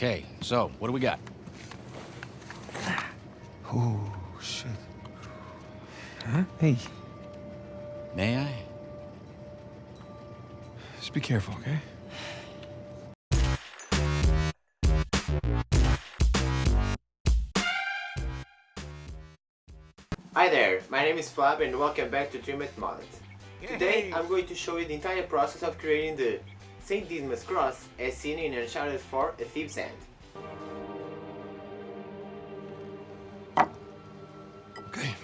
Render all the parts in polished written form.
Okay, so what do we got? Oh, shit. Huh? Hey, May I? just be careful, okay? Hi there, my name is Flab and welcome back to Ultimate Modded. Today I'm going to show you the entire process of creating the Saint Dimas Cross as seen in Uncharted 4 A Thief's End. Okay.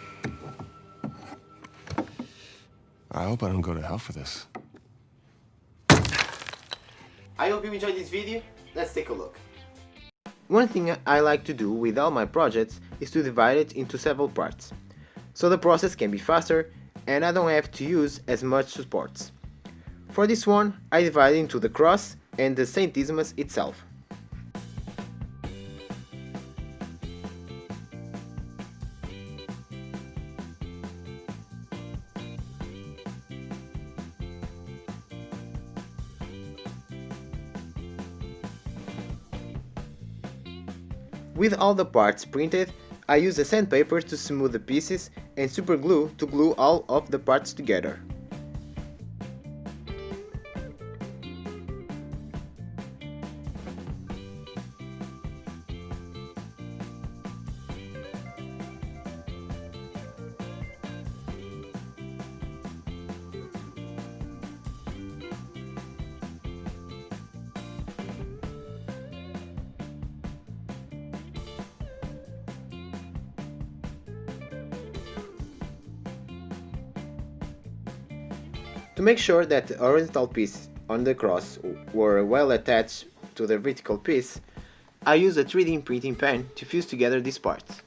I hope I don't go to hell for this. I hope you enjoyed this video, let's take a look. One thing I like to do with all my projects is to divide it into several parts, so the process can be faster and I don't have to use as much supports. For this one, I divide into the cross and the Saint Dimas itself. With all the parts printed, I use a sandpaper to smooth the pieces and super glue to glue all of the parts together. To make sure that the horizontal piece on the cross were well attached to the vertical piece, I use a 3D printing pen to fuse together these parts.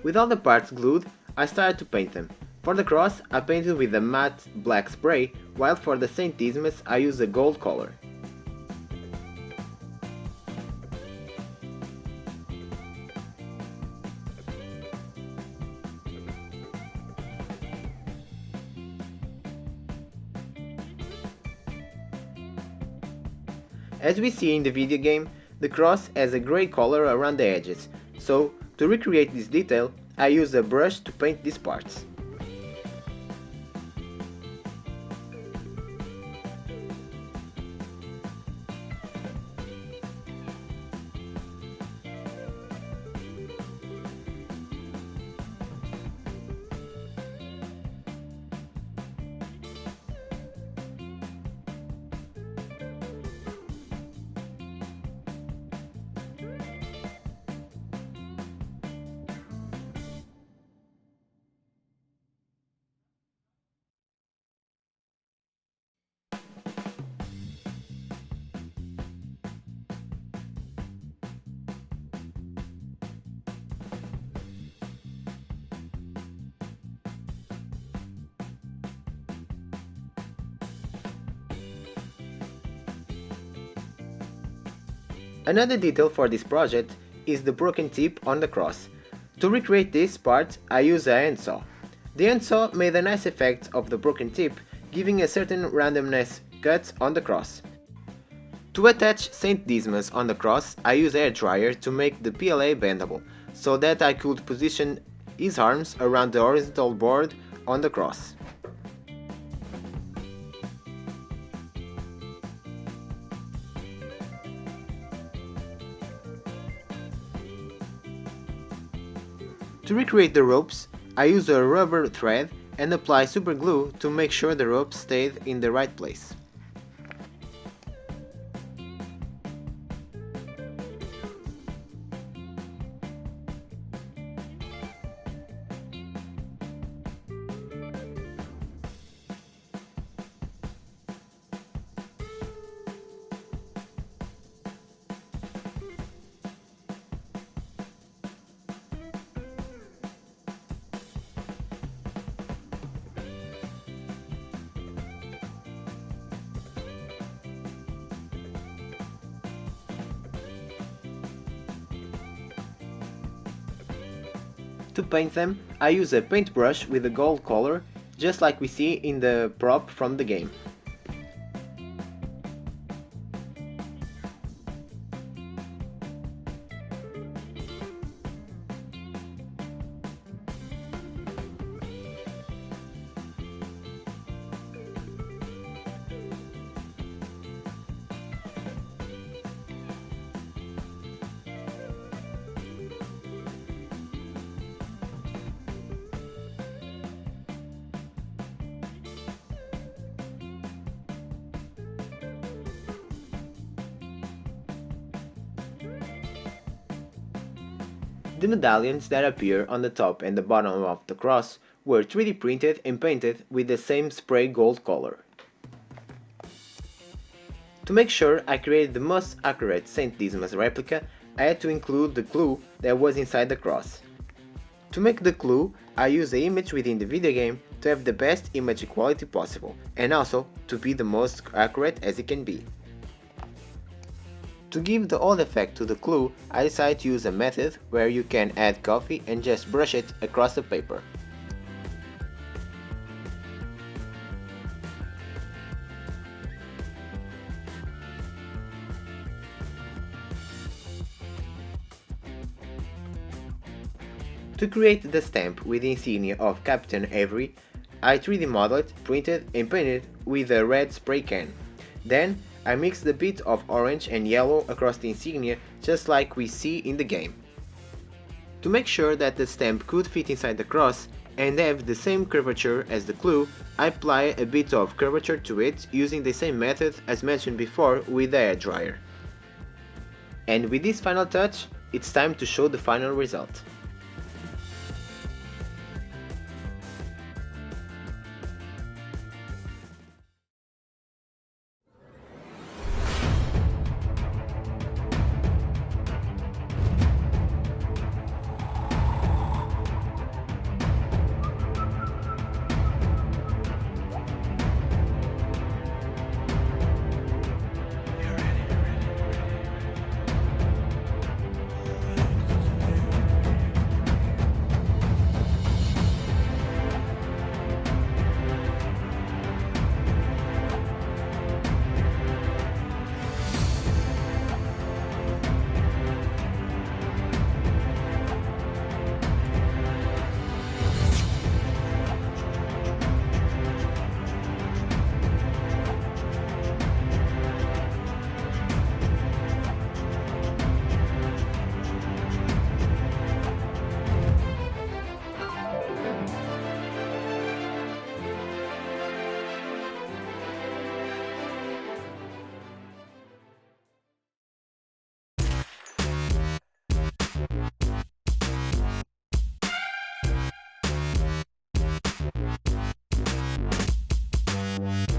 With all the parts glued, I started to paint them. For the cross, I painted with a matte black spray, while for the Saint Dimas I used a gold color. As we see in the video game, the cross has a grey color around the edges, so to recreate this detail, I use a brush to paint these parts. Another detail for this project is the broken tip on the cross. To recreate this part, I use a handsaw. The handsaw made a nice effect of the broken tip, giving a certain randomness cut on the cross. To attach Saint Dimas on the cross, I use air dryer to make the PLA bendable, so that I could position his arms around the horizontal board on the cross. To recreate the ropes, I use a rubber thread and apply super glue to make sure the rope stayed in the right place. To paint them, I use a paintbrush with a gold color, just like we see in the prop from the game. The medallions that appear on the top and the bottom of the cross were 3D printed and painted with the same spray gold color. To make sure I created the most accurate Saint Dimas replica, I had to include the clue that was inside the cross. To make the clue, I used the image within the video game to have the best image quality possible, and also to be the most accurate as it can be. To give the old effect to the clue, I decided to use a method where you can add coffee and just brush it across the paper. To create the stamp with the insignia of Captain Avery, I 3D modeled, printed and painted with a red spray can. Then I mixed a bit of orange and yellow across the insignia just like we see in the game. To make sure that the stamp could fit inside the cross and have the same curvature as the clue, I apply a bit of curvature to it using the same method as mentioned before with the hairdryer. And with this final touch, it's time to show the final result.